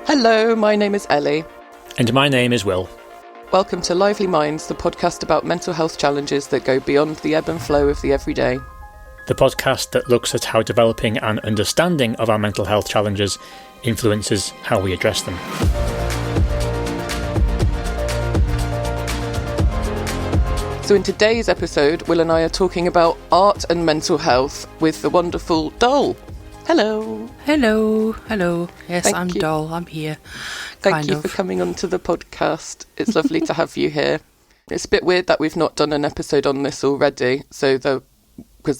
Hello, my name is Ellie. And my name is Will. Welcome to Lively Minds, the podcast about mental health challenges that go beyond the ebb and flow of the everyday. The podcast that looks at how developing an understanding of our mental health challenges influences how we address them. So in today's episode, Will and I are talking about art and mental health with the wonderful Doll. Hello. Hello. Yes, Thank I'm you. Doll. I'm here. Thank you for coming onto the podcast. It's lovely to have you here. It's a bit weird that we've not done an episode on this already, because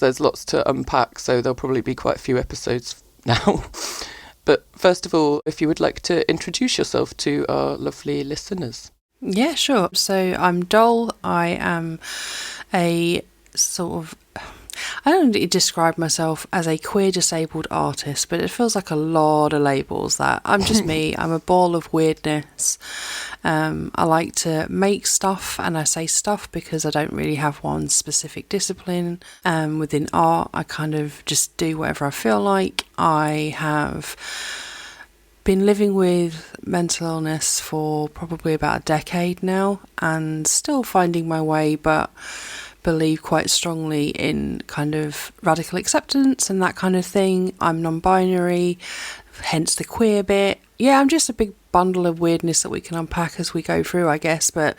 there's lots to unpack, so there'll probably be quite a few episodes now. But first of all, if you would like to introduce yourself to our lovely listeners. Yeah, sure. So I'm Doll. I am a I don't really describe myself as a queer disabled artist, but it feels like a lot of labels that. I'm just me. I'm a ball of weirdness. I like to make stuff, and I say stuff because I don't really have one specific discipline. Within art, I kind of just do whatever I feel like. I have been living with mental illness for probably about a decade now, and still finding my way, but believe quite strongly in kind of radical acceptance and that kind of thing. I'm non-binary, hence the queer bit. Yeah, I'm just a big bundle of weirdness that we can unpack as we go through, I guess, but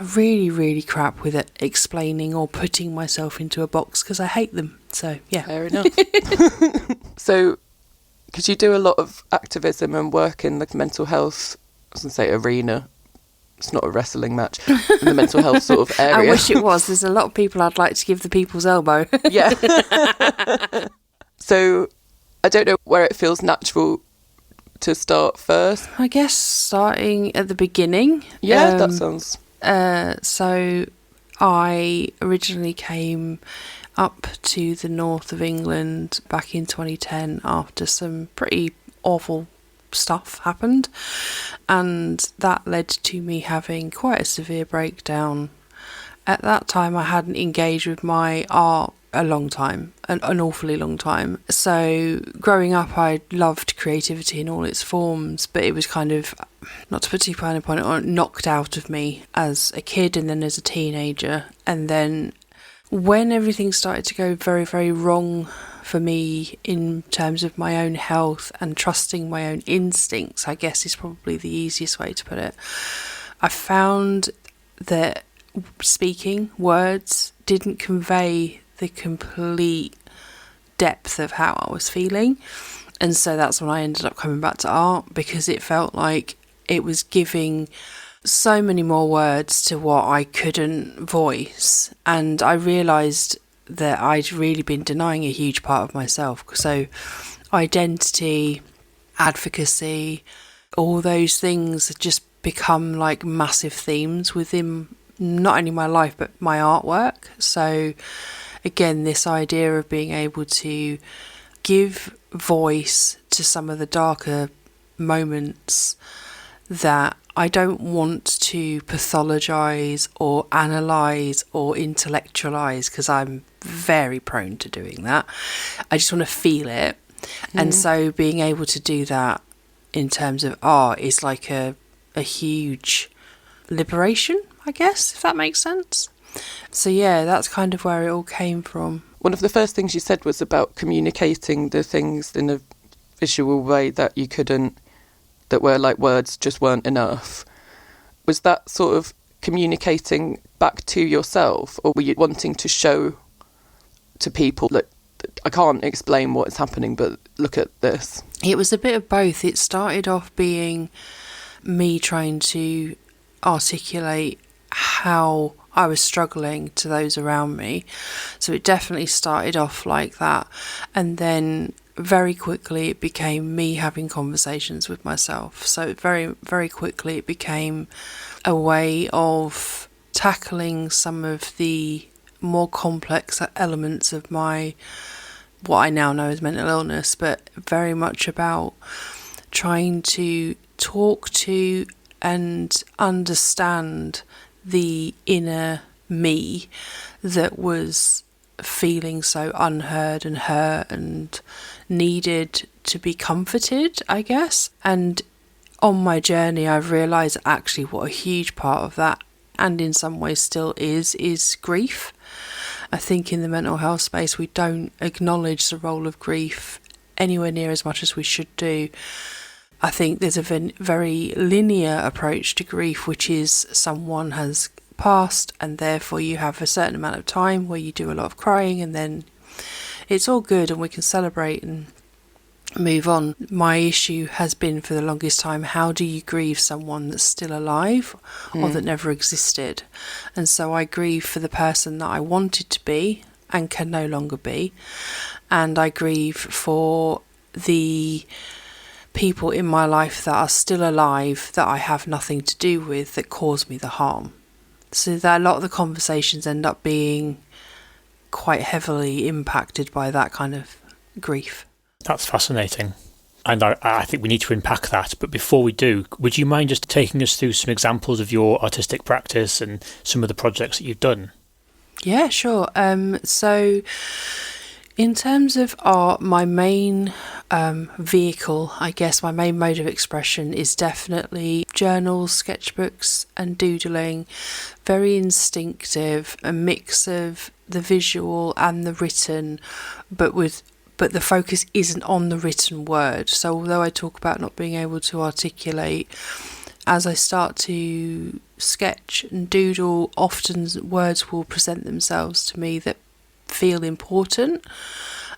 I'm really crap with it explaining or putting myself into a box because I hate them. So, yeah. Fair enough. So, because you do a lot of activism and work in the mental health, I was going to say arena. It's not a wrestling match, in the mental health sort of area. I wish it was. There's a lot of people I'd like to give the people's elbow. Yeah. So I don't know where it feels natural to start first. I guess starting at the beginning. Yeah, that sounds... So I originally came up to the north of England back in 2010 after some pretty awful stuff happened, and that led to me having quite a severe breakdown. At that time I hadn't engaged with my art a long time, an awfully long time. So growing up I loved creativity in all its forms, but it was kind of, not to put too fine a point on it, knocked out of me as a kid and then as a teenager. And then when everything started to go very wrong for me in terms of my own health and trusting my own instincts, I guess is probably the easiest way to put it, I found that speaking words didn't convey the complete depth of how I was feeling. And so that's when I ended up coming back to art, because it felt like it was giving so many more words to what I couldn't voice. And I realised that I'd really been denying a huge part of myself. So identity, advocacy, all those things have just become like massive themes within not only my life but my artwork. So again, this idea of being able to give voice to some of the darker moments that I don't want to pathologise or analyse or intellectualise, because I'm very prone to doing that. I just want to feel it. And so being able to do that in terms of art is like a huge liberation, I guess, if that makes sense. So yeah, that's kind of where it all came from. One of the first things you said was about communicating the things in a visual way that you couldn't, that were like words just weren't enough. Was that sort of communicating back to yourself, or were you wanting to show to people that I can't explain what is happening, but look at this? It was a bit of both. It started off being me trying to articulate how I was struggling to those around me. So it definitely started off like that. And then very quickly it became me having conversations with myself. So very quickly it became a way of tackling some of the more complex elements of my, what I now know as mental illness, but very much about trying to talk to and understand the inner me that was feeling so unheard and hurt and needed to be comforted, I guess. And on my journey, I've realised actually what a huge part of that, and in some ways still is grief. I think in the mental health space, we don't acknowledge the role of grief anywhere near as much as we should do. I think there's a very linear approach to grief, which is someone has passed and therefore you have a certain amount of time where you do a lot of crying and then it's all good and we can celebrate and move on. My issue has been for the longest time, how do you grieve someone that's still alive or that never existed? And so I grieve for the person that I wanted to be and can no longer be, and I grieve for the people in my life that are still alive that I have nothing to do with, that cause me the harm. So that a lot of the conversations end up being quite heavily impacted by that kind of grief. That's fascinating. And I think we need to unpack that. But before we do, would you mind just taking us through some examples of your artistic practice and some of the projects that you've done? Yeah, sure. So in terms of art, my main vehicle, I guess, my main mode of expression is definitely journals, sketchbooks and doodling. Very instinctive, a mix of the visual and the written, but the focus isn't on the written word. So although I talk about not being able to articulate, as I start to sketch and doodle, often words will present themselves to me that feel important.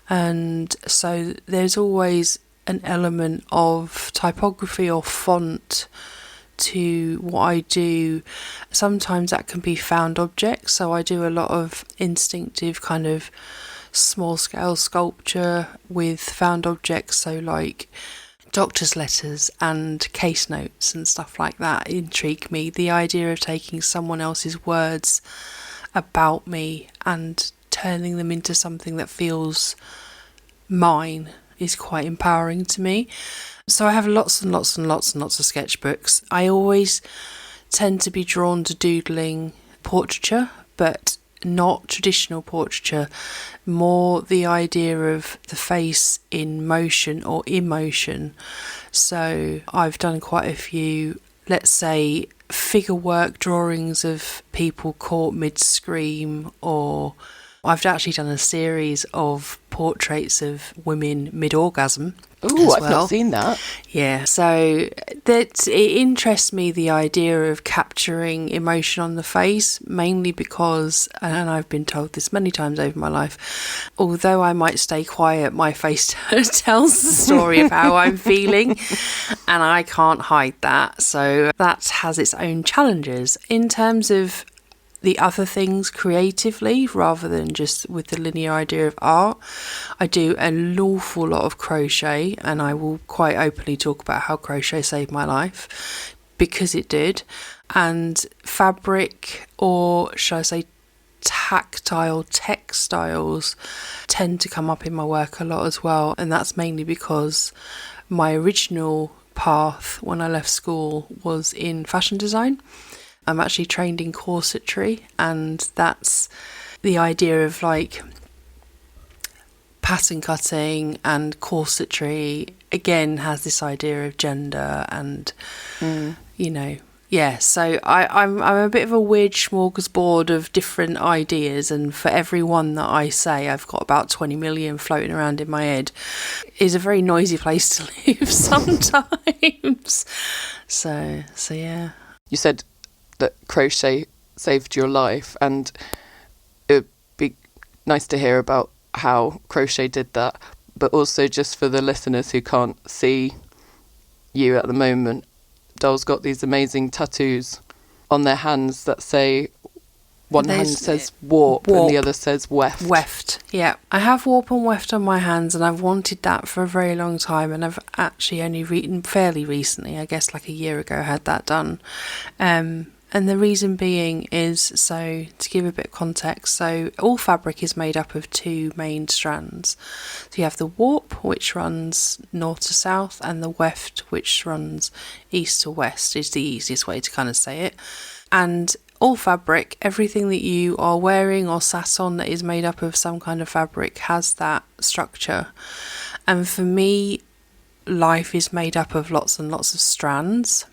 And so there's always an element of typography or font to what I do. Sometimes that can be found objects, so I do a lot of instinctive kind of small scale sculpture with found objects, so like doctor's letters and case notes and stuff like that intrigue me. The idea of taking someone else's words about me and turning them into something that feels mine is quite empowering to me. So I have lots and lots and lots and lots of sketchbooks. I always tend to be drawn to doodling portraiture, but not traditional portraiture, more the idea of the face in motion or emotion. So I've done quite a few, let's say, figure work drawings of people caught mid-scream, or I've actually done a series of portraits of women mid-orgasm. Oh, I've not seen that. Yeah, so it interests me, the idea of capturing emotion on the face, mainly because, and I've been told this many times over my life, although I might stay quiet, my face tells the story of how I'm feeling, and I can't hide that. So that has its own challenges. In terms of the other things creatively, rather than just with the linear idea of art, I do an awful lot of crochet, and I will quite openly talk about how crochet saved my life, because it did. And fabric, or should I say tactile textiles, tend to come up in my work a lot as well, and that's mainly because my original path when I left school was in fashion design. I'm actually trained in corsetry, and that's the idea of like pattern cutting, and corsetry again has this idea of gender and you know, yeah, so I'm a bit of a weird smorgasbord of different ideas, and for every one that I say, I've got about 20 million floating around in my head. It's a very noisy place to live sometimes. So yeah. You said that crochet saved your life, and it'd be nice to hear about how crochet did that, but also just for the listeners who can't see you at the moment, Doll's got these amazing tattoos on their hands that say, one hand says warp and the other says weft. Weft, yeah. I have warp and weft on my hands, and I've wanted that for a very long time, and I've actually only fairly recently, I guess like a year ago, had that done. And the reason being is, so to give a bit of context, so all fabric is made up of two main strands. So you have the warp, which runs north to south, and the weft, which runs east to west, is the easiest way to kind of say it. And all fabric, everything that you are wearing or sat on that is made up of some kind of fabric, has that structure. And for me, life is made up of lots and lots of strands.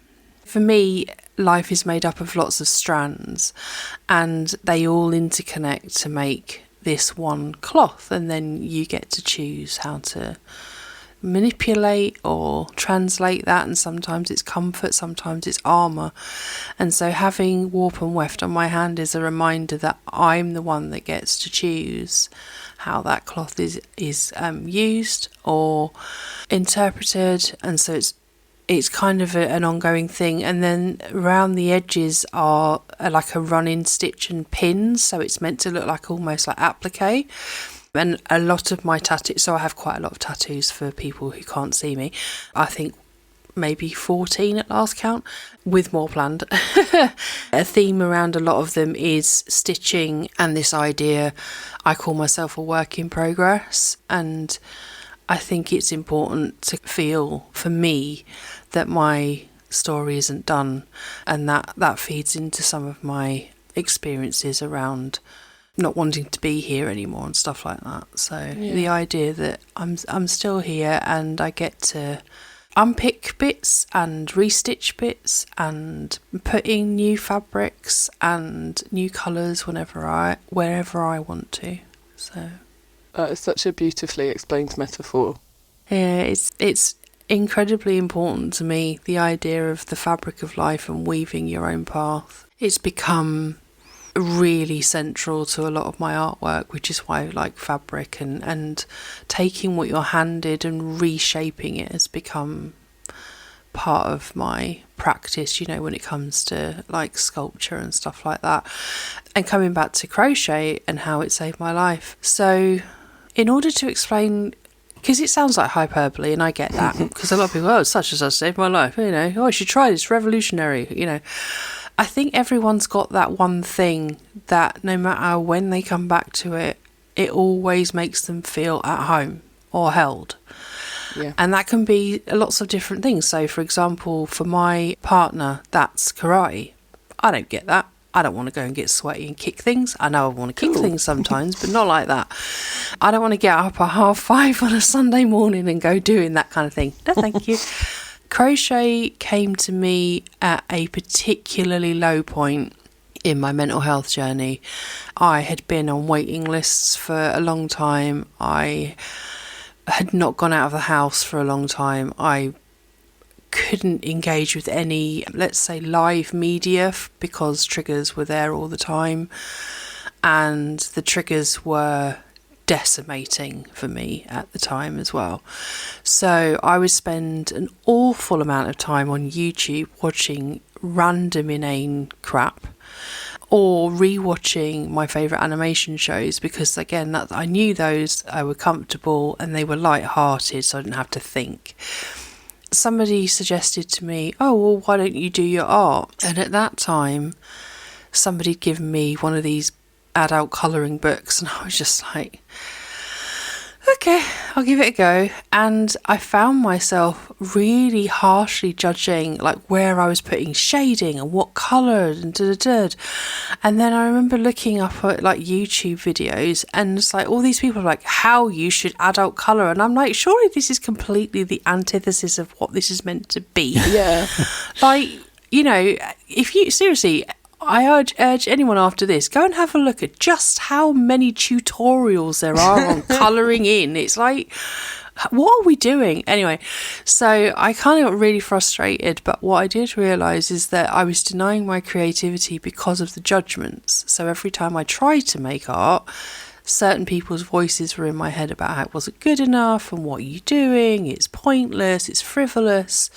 For me, life is made up of lots of strands, and they all interconnect to make this one cloth, and then you get to choose how to manipulate or translate that, and sometimes it's comfort, sometimes it's armour. And so having warp and weft on my hand is a reminder that I'm the one that gets to choose how that cloth is used or interpreted. And so it's kind of an ongoing thing. And then around the edges are like a run-in stitch and pins, so it's meant to look like almost like applique. And a lot of my tattoos, so I have quite a lot of tattoos for people who can't see me. I think maybe 14 at last count, with more planned. A theme around a lot of them is stitching and this idea, I call myself a work in progress. And I think it's important to feel, for me, that my story isn't done, and that feeds into some of my experiences around not wanting to be here anymore and stuff like that. So the idea that I'm still here and I get to unpick bits and restitch bits and put in new fabrics and new colours wherever I want to. So it's such a beautifully explained metaphor. Yeah, it's incredibly important to me, the idea of the fabric of life and weaving your own path. It's become really central to a lot of my artwork, which is why I like fabric, and taking what you're handed and reshaping it has become part of my practice, you know, when it comes to like sculpture and stuff like that. And coming back to crochet and how it saved my life. So in order to explain, because it sounds like hyperbole, and I get that, because a lot of people, oh, such and such saved my life, you know, oh, I should try this, revolutionary, you know. I think everyone's got that one thing that no matter when they come back to it, it always makes them feel at home or held. Yeah. And that can be lots of different things. So, for example, for my partner, that's karate. I don't get that. I don't want to go and get sweaty and kick things. I know I want to kick things sometimes, but not like that. I don't want to get up at 5:30 on a Sunday morning and go doing that kind of thing. No, thank you. Crochet came to me at a particularly low point in my mental health journey. I had been on waiting lists for a long time. I had not gone out of the house for a long time. I couldn't engage with any, let's say, live media because triggers were there all the time. And the triggers were decimating for me at the time as well. So I would spend an awful amount of time on YouTube watching random inane crap or rewatching my favourite animation shows, because again, that I knew those were comfortable and they were light-hearted, so I didn't have to think. Somebody suggested to me, oh, well, why don't you do your art? And at that time, somebody had given me one of these adult colouring books, and I was just like, okay, I'll give it a go. And I found myself really harshly judging like where I was putting shading and what colour and da-da-da. And then I remember looking up at like YouTube videos, and it's like all these people are like, how you should adult colour, and I'm like, surely this is completely the antithesis of what this is meant to be. Yeah. Like, you know, if you seriously, I urge anyone after this, go and have a look at just how many tutorials there are on colouring in. It's like, what are we doing? Anyway, so I kind of got really frustrated, but what I did realise is that I was denying my creativity because of the judgments. So every time I tried to make art, certain people's voices were in my head about how it wasn't good enough and what are you doing, it's pointless, it's frivolous,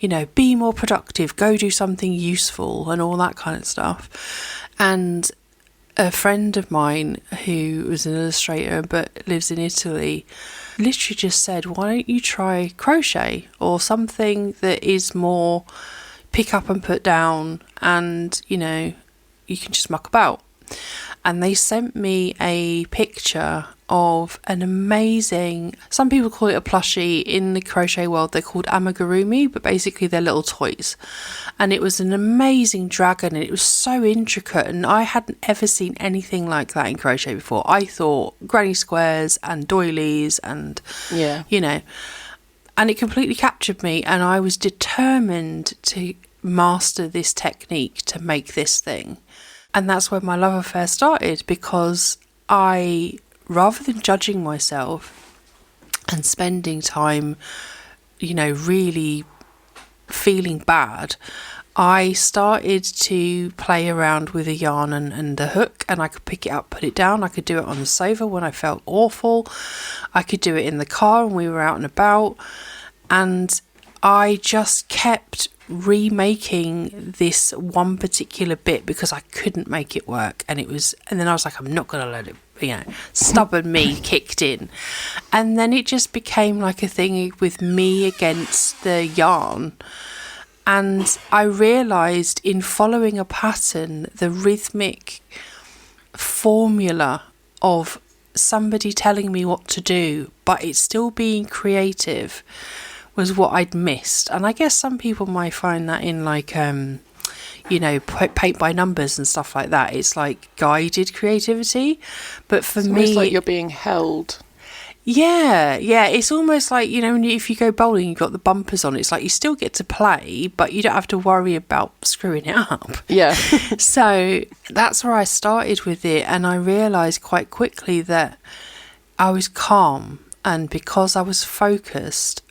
you know, be more productive, go do something useful and all that kind of stuff. And a friend of mine who was an illustrator but lives in Italy literally just said, why don't you try crochet or something that is more pick up and put down and, you know, you can just muck about. And they sent me a picture of an amazing, some people call it a plushie, in the crochet world they're called amigurumi, but basically they're little toys. And it was an amazing dragon, and it was so intricate, and I hadn't ever seen anything like that in crochet before. I thought granny squares and doilies and, Yeah. you know. And it completely captured me, and I was determined to master this technique to make this thing. And that's where my love affair started, because I, rather than judging myself and spending time, really feeling bad, I started to play around with a yarn and the hook, and I could pick it up, put it down. I could do it on the sofa when I felt awful. I could do it in the car when we were out and about. And I just kept remaking this one particular bit because I couldn't make it work. And then I was like, I'm not going to let it, stubborn me kicked in. And then it just became like a thing with me against the yarn. And I realised in following a pattern, the rhythmic formula of somebody telling me what to do, but it's still being creative, was what I'd missed. And I guess some people might find that in like, paint by numbers and stuff like that. It's like guided creativity. But for me... It's like you're being held. Yeah. It's almost like, if you go bowling, you've got the bumpers on. It's like you still get to play, but you don't have to worry about screwing it up. Yeah. So that's where I started with it. And I realised quite quickly that I was calm. And because I was focused,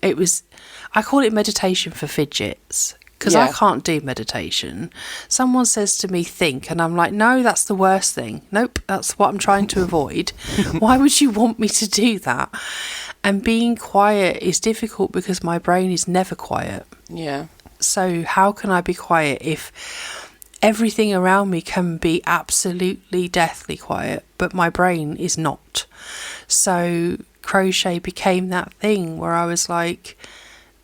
I call it meditation for fidgets. Because I can't do meditation. Someone says to me, think, and I'm like, no, that's the worst thing. Nope, that's what I'm trying to avoid. Why would you want me to do that? And being quiet is difficult because my brain is never quiet. Yeah. So how can I be quiet if everything around me can be absolutely deathly quiet, but my brain is not? So crochet became that thing where I was like,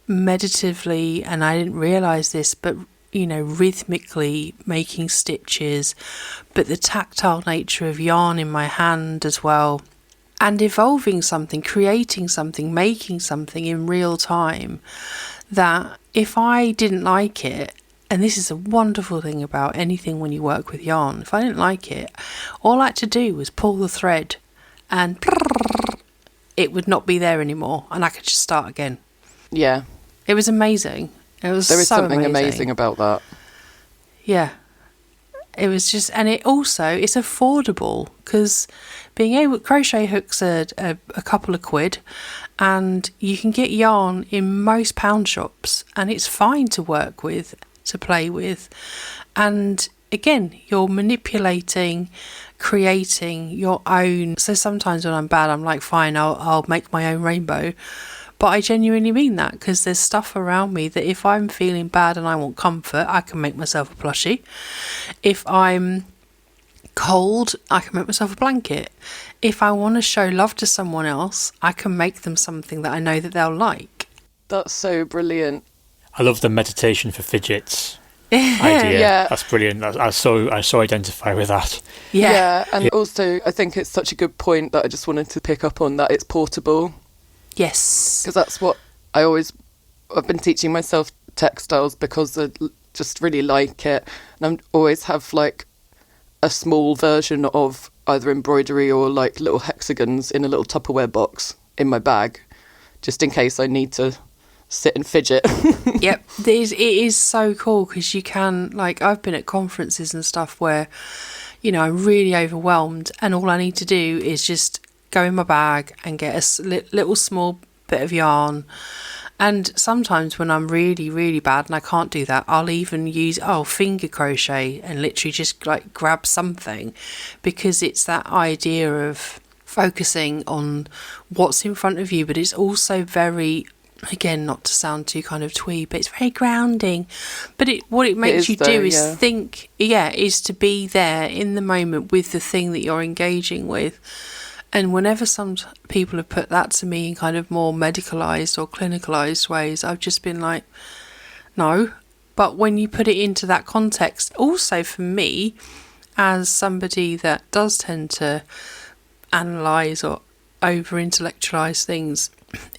meditatively, and I didn't realise this, but rhythmically making stitches, but the tactile nature of yarn in my hand as well, and evolving something, creating something, making something in real time, that if I didn't like it, and this is a wonderful thing about anything when you work with yarn, if I didn't like it, all I had to do was pull the thread and it would not be there anymore, and I could just start again. Yeah. It was amazing. There is something amazing about that. Yeah. It was just, and it's affordable, because crochet hooks are a couple of quid, and you can get yarn in most pound shops, and it's fine to work with, to play with. And again, you're manipulating, creating your own. So sometimes when I'm bad, I'm like, fine, I'll make my own rainbow. But I genuinely mean that, because there's stuff around me that if I'm feeling bad and I want comfort, I can make myself a plushie. If I'm cold, I can make myself a blanket. If I want to show love to someone else, I can make them something that I know that they'll like. That's so brilliant. I love the meditation for fidgets idea. Yeah. That's brilliant. I so identify with that. Yeah, and also I think it's such a good point that I just wanted to pick up on, that it's portable. Yes. Because that's what I've been teaching myself textiles because I just really like it. And I always have like a small version of either embroidery or like little hexagons in a little Tupperware box in my bag, just in case I need to sit and fidget. Yep. It is so cool, because you can, like, I've been at conferences and stuff where, I'm really overwhelmed, and all I need to do is just go in my bag and get a little small bit of yarn. And sometimes when I'm really, really bad and I can't do that, I'll even use finger crochet and literally just like grab something, because it's that idea of focusing on what's in front of you, but it's also very, again, not to sound too kind of twee, but it's very grounding. But what it makes you do is think, is to be there in the moment with the thing that you're engaging with. And whenever some people have put that to me in kind of more medicalised or clinicalised ways, I've just been like, no. But when you put it into that context, also for me, as somebody that does tend to analyse or over-intellectualise things,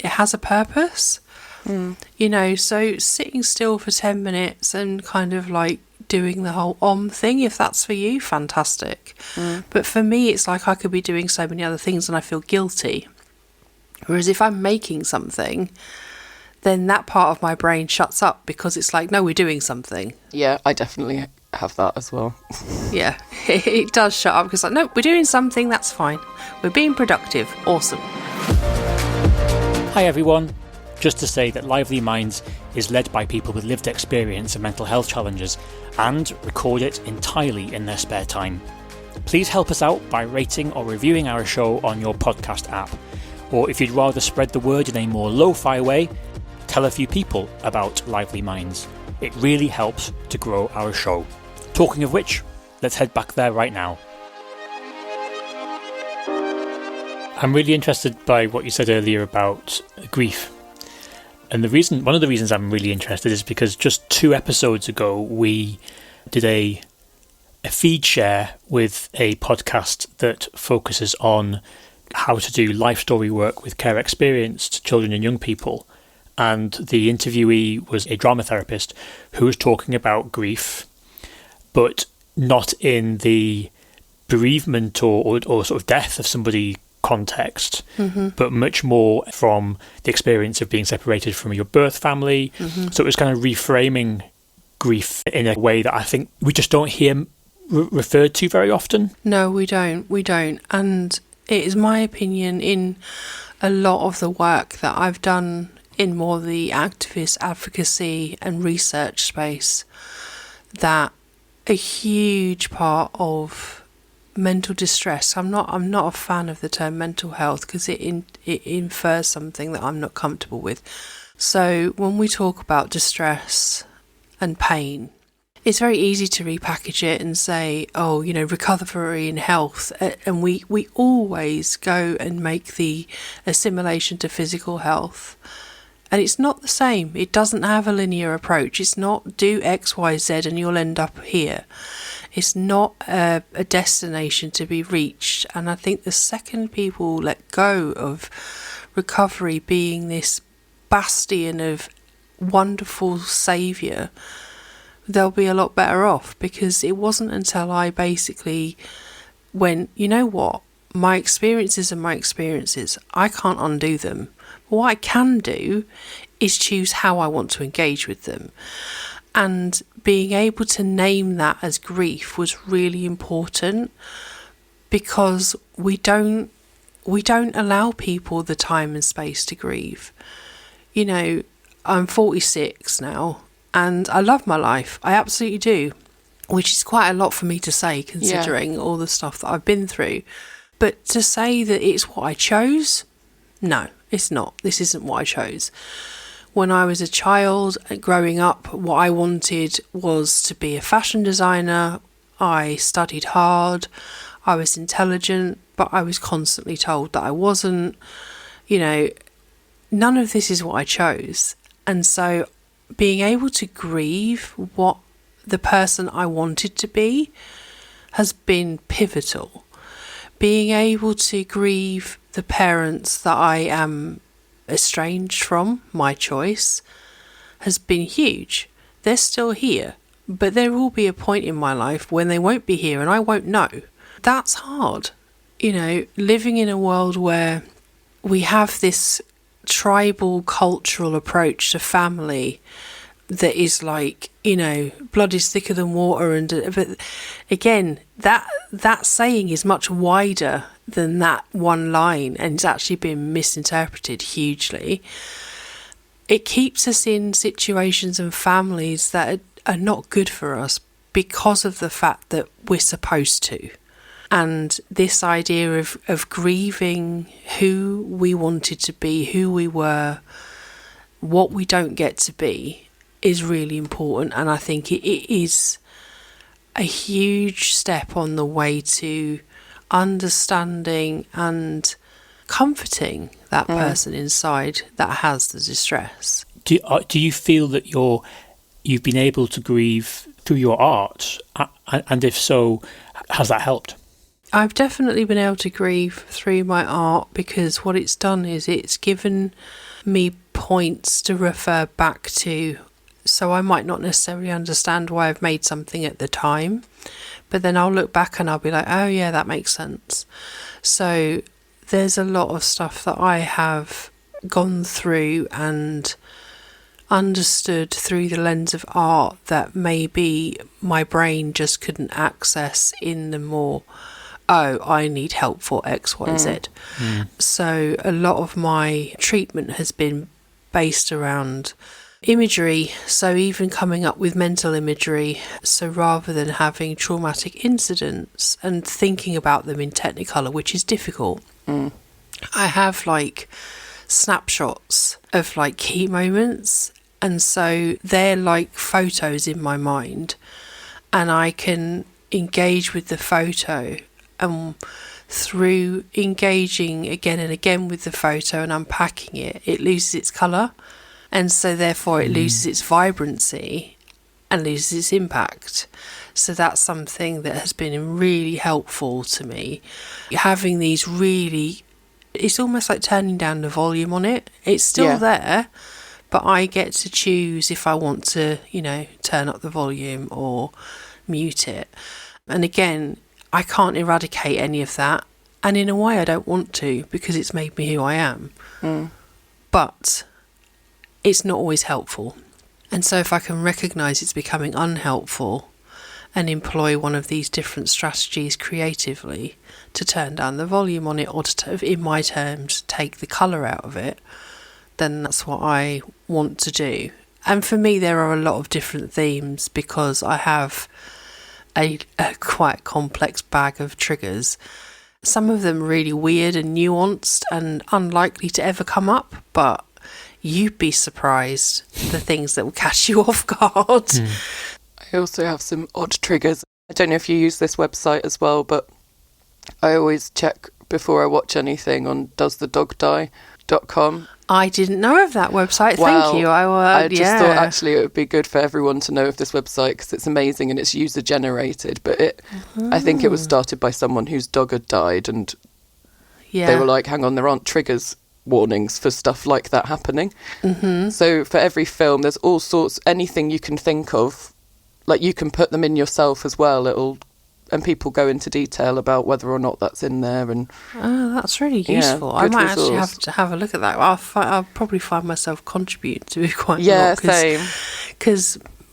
it has a purpose. So sitting still for 10 minutes and kind of like doing the whole thing, if that's for you, fantastic. But for me, it's like I could be doing so many other things and I feel guilty. Whereas if I'm making something, then that part of my brain shuts up because it's like, no, we're doing something. Yeah, I definitely have that as well. Yeah, it does shut up because like, no, we're doing something, that's fine. We're being productive. Awesome. Hi everyone. Just to say that Lively Minds is led by people with lived experience of mental health challenges and record it entirely in their spare time. Please help us out by rating or reviewing our show on your podcast app. Or if you'd rather spread the word in a more lo-fi way, tell a few people about Lively Minds. It really helps to grow our show. Talking of which, let's head back there right now. I'm really interested by what you said earlier about grief. And one of the reasons I'm really interested is because just 2 episodes ago, we did a feed share with a podcast that focuses on how to do life story work with care experienced children and young people. And the interviewee was a drama therapist who was talking about grief, but not in the bereavement or sort of death of somebody context, but much more from the experience of being separated from your birth family. So it was kind of reframing grief in a way that I think we just don't hear referred to very often. No, we don't. And it is my opinion in a lot of the work that I've done in more the activist advocacy and research space that a huge part of mental distress, I'm not a fan of the term mental health because it infers something that I'm not comfortable with. So when we talk about distress and pain, it's very easy to repackage it and say, oh, recovery and health. And we always go and make the assimilation to physical health. And it's not the same. It doesn't have a linear approach. It's not do X, Y, Z and you'll end up here. It's not a destination to be reached. And I think the second people let go of recovery being this bastion of wonderful saviour, they'll be a lot better off, because it wasn't until I basically went, you know what, my experiences are my experiences. I can't undo them. But what I can do is choose how I want to engage with them. And being able to name that as grief was really important, because we don't allow people the time and space to grieve. I'm 46 now and I love my life. I absolutely do, which is quite a lot for me to say considering all the stuff that I've been through. But to say that it's what I chose, no, it's not. This isn't what I chose. When I was a child growing up, what I wanted was to be a fashion designer. I studied hard. I was intelligent, but I was constantly told that I wasn't. None of this is what I chose. And so being able to grieve what the person I wanted to be has been pivotal. Being able to grieve the parents that I am estranged from, my choice, has been huge. They're still here, but there will be a point in my life when they won't be here and I won't know. That's hard. Living in a world where we have this tribal cultural approach to family that is like, blood is thicker than water, but again, that saying is much wider than that one line, and it's actually been misinterpreted hugely. It keeps us in situations and families that are not good for us because of the fact that we're supposed to. And this idea of grieving who we wanted to be, who we were, what we don't get to be, is really important. And I think it is a huge step on the way to understanding and comforting that person inside that has the distress. Do you feel that you've been able to grieve through your art? And if so, has that helped? I've definitely been able to grieve through my art, because what it's done is it's given me points to refer back to. So I might not necessarily understand why I've made something at the time, but then I'll look back and I'll be like, oh yeah, that makes sense. So there's a lot of stuff that I have gone through and understood through the lens of art that maybe my brain just couldn't access in the more, oh, I need help for X, Y, Z. So a lot of my treatment has been based around imagery, so even coming up with mental imagery. So rather than having traumatic incidents and thinking about them in Technicolor, which is difficult, I have like snapshots of like key moments, and so they're like photos in my mind, and I can engage with the photo, and through engaging again and again with the photo and unpacking it, it loses its colour, and so therefore it loses its vibrancy and loses its impact. So that's something that has been really helpful to me. Having these really, it's almost like turning down the volume on it. It's still there, but I get to choose if I want to, you know, turn up the volume or mute it. And again, I can't eradicate any of that. And in a way, I don't want to, because it's made me who I am. But it's not always helpful. And so if I can recognise it's becoming unhelpful and employ one of these different strategies creatively to turn down the volume on it, or to, in my terms, take the colour out of it, then that's what I want to do. And for me, there are a lot of different themes, because I have a quite complex bag of triggers. Some of them really weird and nuanced and unlikely to ever come up, but you'd be surprised the things that will catch you off guard. I also have some odd triggers. I don't know if you use this website as well, but I always check before I watch anything on doesthedogdie.com. I didn't know of that website. Well, Thank you. I just thought actually it would be good for everyone to know of this website, because it's amazing and it's user generated. But I think it was started by someone whose dog had died, and they were like, hang on, there aren't triggers warnings for stuff like that happening. So for every film, there's all sorts, anything you can think of, like you can put them in yourself as well. And people go into detail about whether or not that's in there. And that's really useful. I might resource. actually have to have a look at that. I'll probably find myself contributing to it quite a lot. Yeah, same.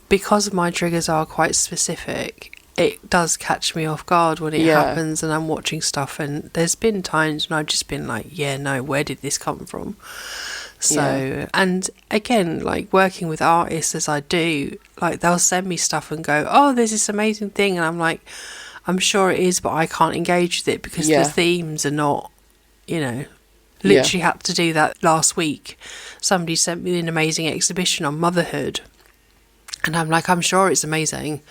Because my triggers are quite specific, it does catch me off guard when it happens, and I'm watching stuff, and there's been times when I've just been like, where did this come from? So, and again, like working with artists as I do, like they'll send me stuff and go, oh, there's this amazing thing, and I'm like, I'm sure it is, but I can't engage with it because the themes are not, literally had to do that last week. Somebody sent me an amazing exhibition on motherhood, and I'm like, I'm sure it's amazing,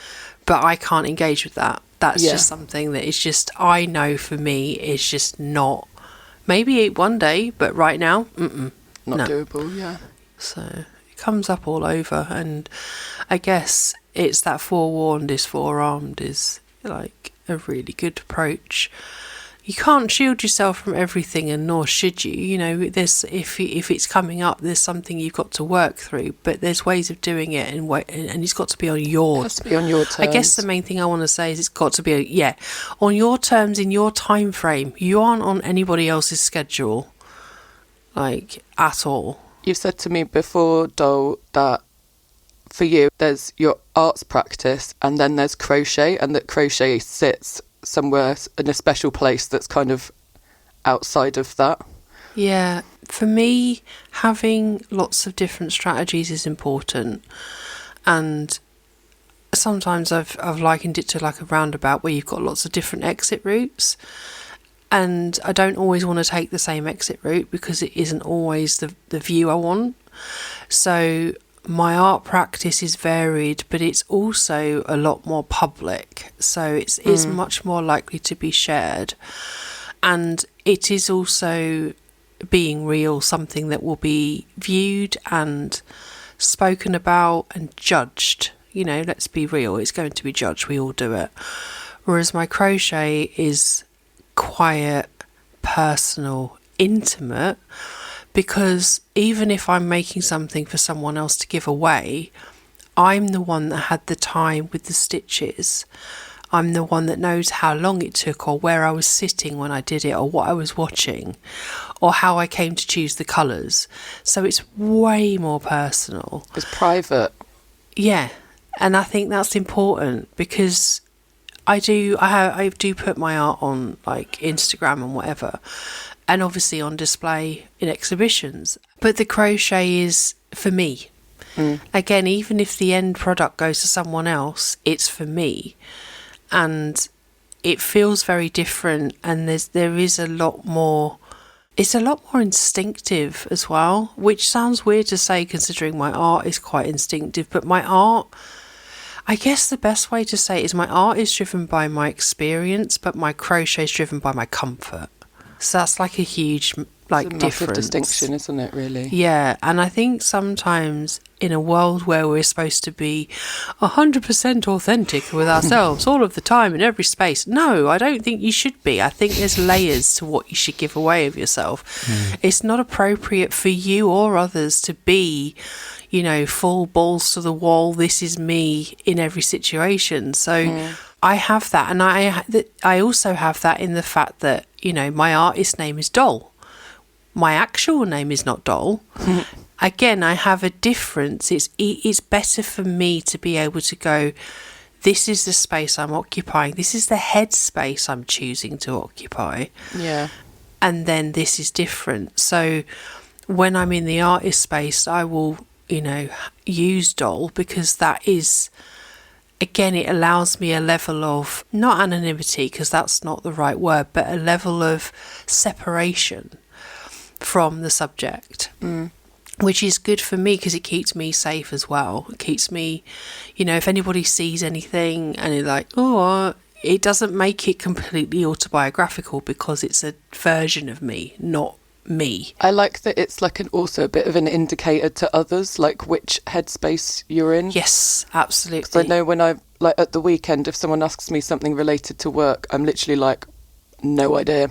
but I can't engage with that. That's just something that is just, I know for me, it's just not, maybe one day, but right now, not doable, So it comes up all over, and I guess it's that forewarned is forearmed is like a really good approach. You can't shield yourself from everything, and nor should you. There's if it's coming up, there's something you've got to work through, but there's ways of doing it, and it's got to be on your. It has to be on your terms. I guess the main thing I want to say is it's got to be on your terms, in your time frame. You aren't on anybody else's schedule, like at all. You've said to me before, Dole, that for you there's your arts practice, and then there's crochet, and that crochet sits somewhere in a special place that's kind of outside of that. Yeah, for me, having lots of different strategies is important, and sometimes I've likened it to like a roundabout where you've got lots of different exit routes, and I don't always want to take the same exit route because it isn't always the view I want. So my art practice is varied, but it's also a lot more public, so it's much more likely to be shared, and it is also, being real, something that will be viewed and spoken about and judged. Let's be real, it's going to be judged, we all do it. Whereas my crochet is quiet, personal, intimate, because even if I'm making something for someone else to give away, I'm the one that had the time with the stitches. I'm the one that knows how long it took, or where I was sitting when I did it, or what I was watching, or how I came to choose the colours. So it's way more personal. It's private. Yeah, and I think that's important, because I do put my art on like Instagram and whatever, and obviously on display in exhibitions. But the crochet is for me. Again, even if the end product goes to someone else, it's for me, and it feels very different. And there is a lot more. It's a lot more instinctive as well, which sounds weird to say considering my art is quite instinctive. But my art, I guess the best way to say it is my art is driven by my experience, but my crochet is driven by my comfort. So that's like a huge It's a massive distinction, isn't it, really? Yeah, and I think sometimes in a world where we're supposed to be 100% authentic with ourselves all of the time in every space, no, I don't think you should be. I think there's layers to what you should give away of yourself. It's not appropriate for you or others to be, full balls to the wall, this is me in every situation. So I have that, and I also have that in the fact that, my artist name is Doll. My actual name is not Doll. Again, I have a difference. It's better for me to be able to go, this is the space I'm occupying. This is the head space I'm choosing to occupy. Yeah. And then this is different. So when I'm in the artist space, I will, use Doll, because that is, again, it allows me a level of, not anonymity, because that's not the right word, but a level of separation from the subject, which is good for me because it keeps me safe as well. It keeps me, if anybody sees anything and they're like, oh, it doesn't make it completely autobiographical, because it's a version of me, not me. I like that it's like also a bit of an indicator to others, like which headspace you're in. Yes, absolutely. 'Cause I know when at the weekend, if someone asks me something related to work, I'm literally like, no idea.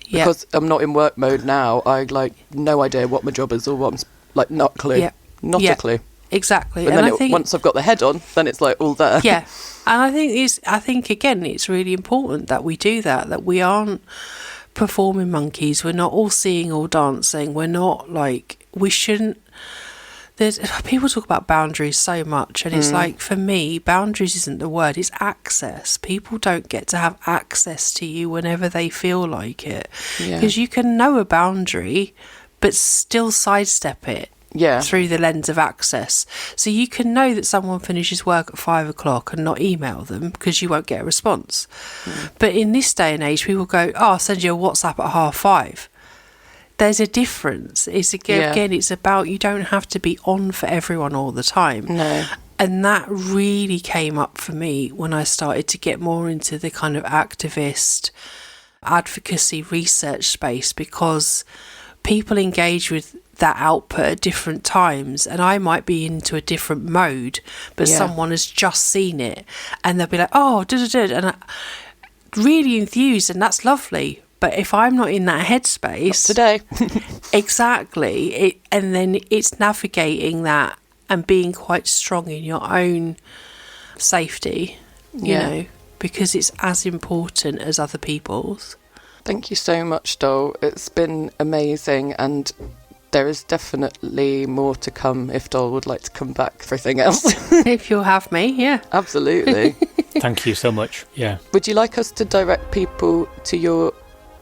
Yeah. Because I'm not in work mode now, I no idea what my job is, or what I'm not a clue. Yeah. Not Yeah. a clue. Exactly. But And then I think, once I've got the head on, then it's like all there. yeah. And I think again, it's really important that we do that we aren't performing monkeys. We're not all seeing, all dancing. We're not we shouldn't. People talk about boundaries so much, and it's like, for me, boundaries isn't the word, it's access. People don't get to have access to you whenever they feel like it. Because you can know a boundary, but still sidestep it through the lens of access. So you can know that someone finishes work at 5 o'clock and not email them because you won't get a response. But in this day and age, people go, oh, I'll send you a WhatsApp at 5:30. There's a difference. Again, it's about, you don't have to be on for everyone all the time. No. And that really came up for me when I started to get more into the kind of activist advocacy research space, because people engage with that output at different times, and I might be into a different mode, but someone has just seen it and they'll be like, oh, and I'm really enthused, and that's lovely. But if I'm not in that headspace today, exactly, and then it's navigating that and being quite strong in your own safety, because it's as important as other people's. Thank you so much, Doll. It's been amazing, and there is definitely more to come if Doll would like to come back for anything else. If you'll have me, yeah. Absolutely. Thank you so much. Yeah. Would you like us to direct people to your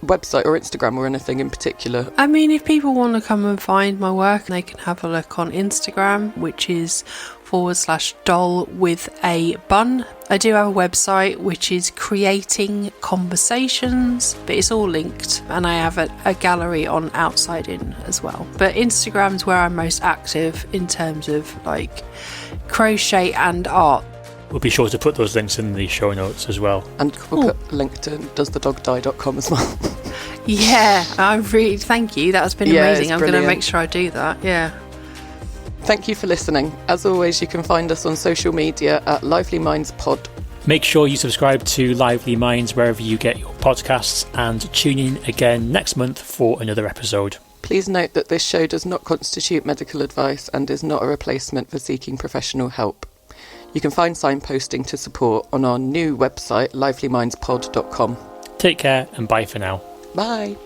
website or Instagram or anything in particular? I mean, if people want to come and find my work, they can have a look on Instagram, which is /doll with a bun. I do have a website which is Creating Conversations, but it's all linked, and I have a gallery on Outside In as well. But Instagram's where I'm most active in terms of crochet and art. We'll be sure to put those links in the show notes as well. And we'll put a link to doesthedogdie.com as well. Yeah, thank you. That has been amazing. I'm going to make sure I do that. Yeah. Thank you for listening. As always, you can find us on social media at Lively Minds Pod. Make sure you subscribe to Lively Minds wherever you get your podcasts, and tune in again next month for another episode. Please note that this show does not constitute medical advice and is not a replacement for seeking professional help. You can find signposting to support on our new website, livelymindspod.com. Take care and bye for now. Bye.